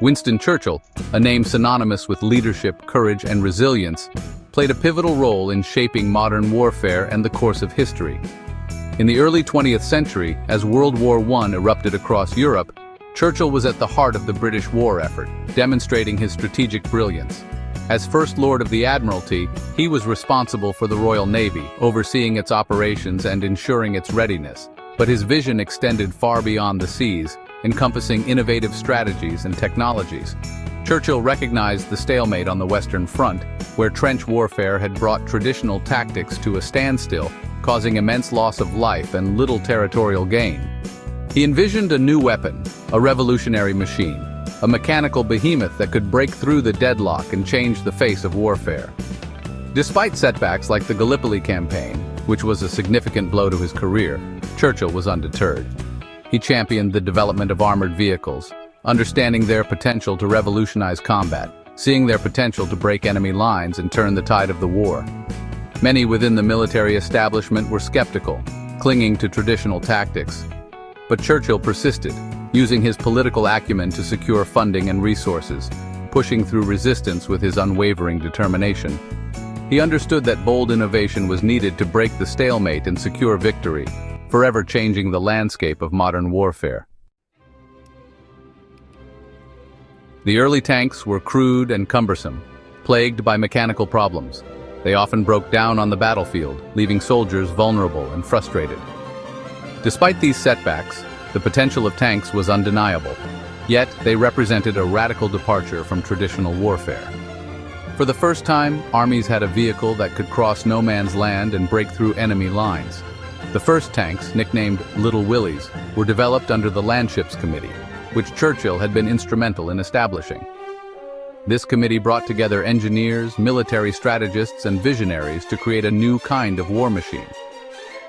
Winston Churchill, a name synonymous with leadership, courage, and resilience, played a pivotal role in shaping modern warfare and the course of history. In the early 20th century, as World War I erupted across Europe, Churchill was at the heart of the British war effort, demonstrating his strategic brilliance. As First Lord of the Admiralty, he was responsible for the Royal Navy, overseeing its operations and ensuring its readiness. But his vision extended far beyond the seas, encompassing innovative strategies and technologies. Churchill recognized the stalemate on the Western Front, where trench warfare had brought traditional tactics to a standstill, causing immense loss of life and little territorial gain. He envisioned a new weapon, a revolutionary machine, a mechanical behemoth that could break through the deadlock and change the face of warfare. Despite setbacks like the Gallipoli campaign, which was a significant blow to his career, Churchill was undeterred. He championed the development of armored vehicles, understanding their potential to revolutionize combat, seeing their potential to break enemy lines and turn the tide of the war. Many within the military establishment were skeptical, clinging to traditional tactics. But Churchill persisted, using his political acumen to secure funding and resources, pushing through resistance with his unwavering determination. He understood that bold innovation was needed to break the stalemate and secure victory, forever changing the landscape of modern warfare. The early tanks were crude and cumbersome, plagued by mechanical problems. They often broke down on the battlefield, leaving soldiers vulnerable and frustrated. Despite these setbacks, the potential of tanks was undeniable, yet they represented a radical departure from traditional warfare. For the first time, armies had a vehicle that could cross no man's land and break through enemy lines. The first tanks, nicknamed Little Willies, were developed under the Landships Committee, which Churchill had been instrumental in establishing. This committee brought together engineers, military strategists, and visionaries to create a new kind of war machine.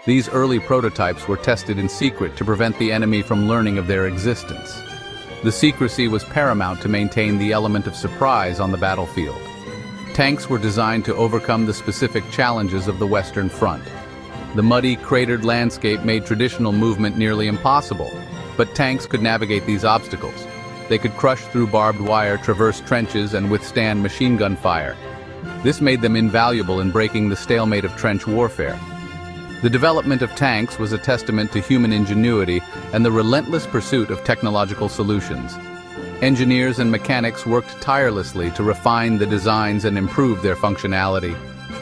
These early prototypes were tested in secret to prevent the enemy from learning of their existence. The secrecy was paramount to maintain the element of surprise on the battlefield. Tanks were designed to overcome the specific challenges of the Western Front. The muddy, cratered landscape made traditional movement nearly impossible, but tanks could navigate these obstacles. They could crush through barbed wire, traverse trenches, and withstand machine gun fire. This made them invaluable in breaking the stalemate of trench warfare. The development of tanks was a testament to human ingenuity and the relentless pursuit of technological solutions. Engineers and mechanics worked tirelessly to refine the designs and improve their functionality.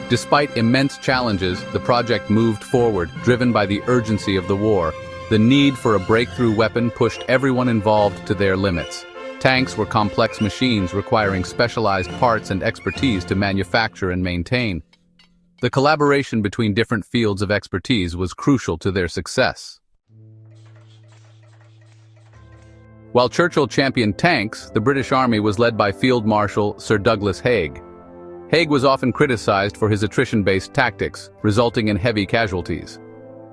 Despite immense challenges, the project moved forward, driven by the urgency of the war. The need for a breakthrough weapon pushed everyone involved to their limits. Tanks were complex machines requiring specialized parts and expertise to manufacture and maintain. The collaboration between different fields of expertise was crucial to their success. While Churchill championed tanks, the British Army was led by Field Marshal Sir Douglas Haig. Haig was often criticized for his attrition-based tactics, resulting in heavy casualties.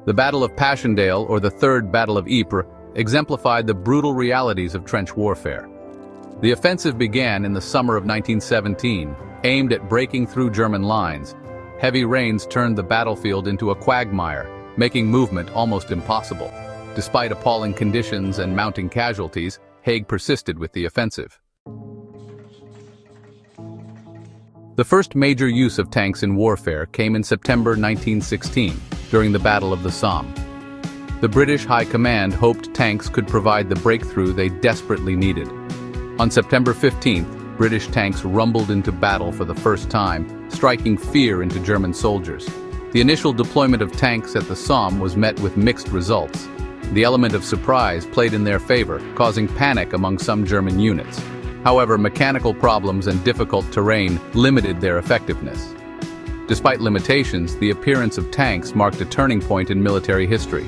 The Battle of Passchendaele, or the Third Battle of Ypres, exemplified the brutal realities of trench warfare. The offensive began in the summer of 1917, aimed at breaking through German lines. Heavy rains turned the battlefield into a quagmire, making movement almost impossible. Despite appalling conditions and mounting casualties, Haig persisted with the offensive. The first major use of tanks in warfare came in September 1916, during the Battle of the Somme. The British High Command hoped tanks could provide the breakthrough they desperately needed. On September 15th, British tanks rumbled into battle for the first time, striking fear into German soldiers. The initial deployment of tanks at the Somme was met with mixed results. The element of surprise played in their favor, causing panic among some German units. However, mechanical problems and difficult terrain limited their effectiveness. Despite limitations, the appearance of tanks marked a turning point in military history.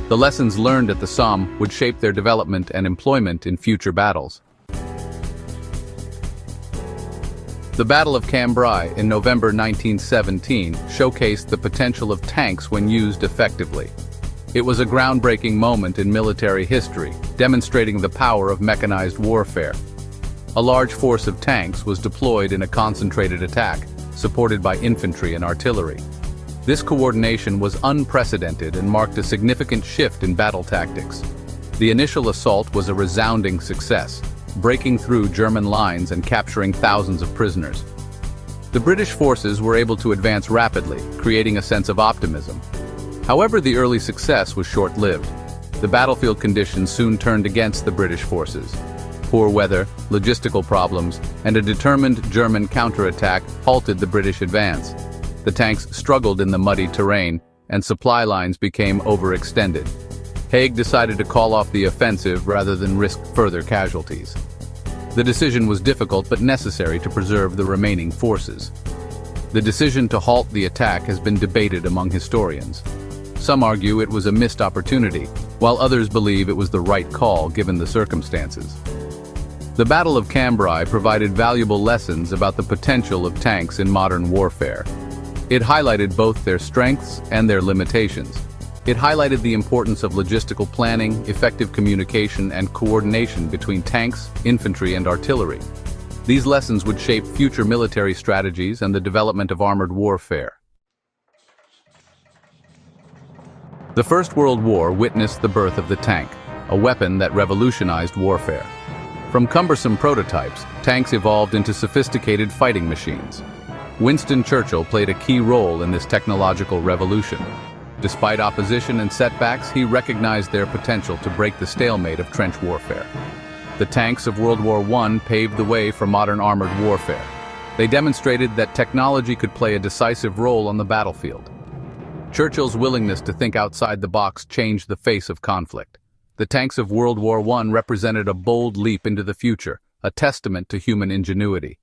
The lessons learned at the Somme would shape their development and employment in future battles. The Battle of Cambrai in November 1917 showcased the potential of tanks when used effectively. It was a groundbreaking moment in military history, demonstrating the power of mechanized warfare. A large force of tanks was deployed in a concentrated attack, supported by infantry and artillery. This coordination was unprecedented and marked a significant shift in battle tactics. The initial assault was a resounding success, breaking through German lines and capturing thousands of prisoners. The British forces were able to advance rapidly, creating a sense of optimism. However, the early success was short-lived. The battlefield conditions soon turned against the British forces. Poor weather, logistical problems, and a determined German counterattack halted the British advance. The tanks struggled in the muddy terrain, and supply lines became overextended. Haig decided to call off the offensive rather than risk further casualties. The decision was difficult but necessary to preserve the remaining forces. The decision to halt the attack has been debated among historians. Some argue it was a missed opportunity, while others believe it was the right call given the circumstances. The Battle of Cambrai provided valuable lessons about the potential of tanks in modern warfare. It highlighted both their strengths and their limitations. It highlighted the importance of logistical planning, effective communication, and coordination between tanks, infantry, and artillery. These lessons would shape future military strategies and the development of armored warfare. The First World War witnessed the birth of the tank, a weapon that revolutionized warfare. From cumbersome prototypes, tanks evolved into sophisticated fighting machines. Winston Churchill played a key role in this technological revolution. Despite opposition and setbacks, he recognized their potential to break the stalemate of trench warfare. The tanks of World War I paved the way for modern armored warfare. They demonstrated that technology could play a decisive role on the battlefield. Churchill's willingness to think outside the box changed the face of conflict. The tanks of World War I represented a bold leap into the future, a testament to human ingenuity.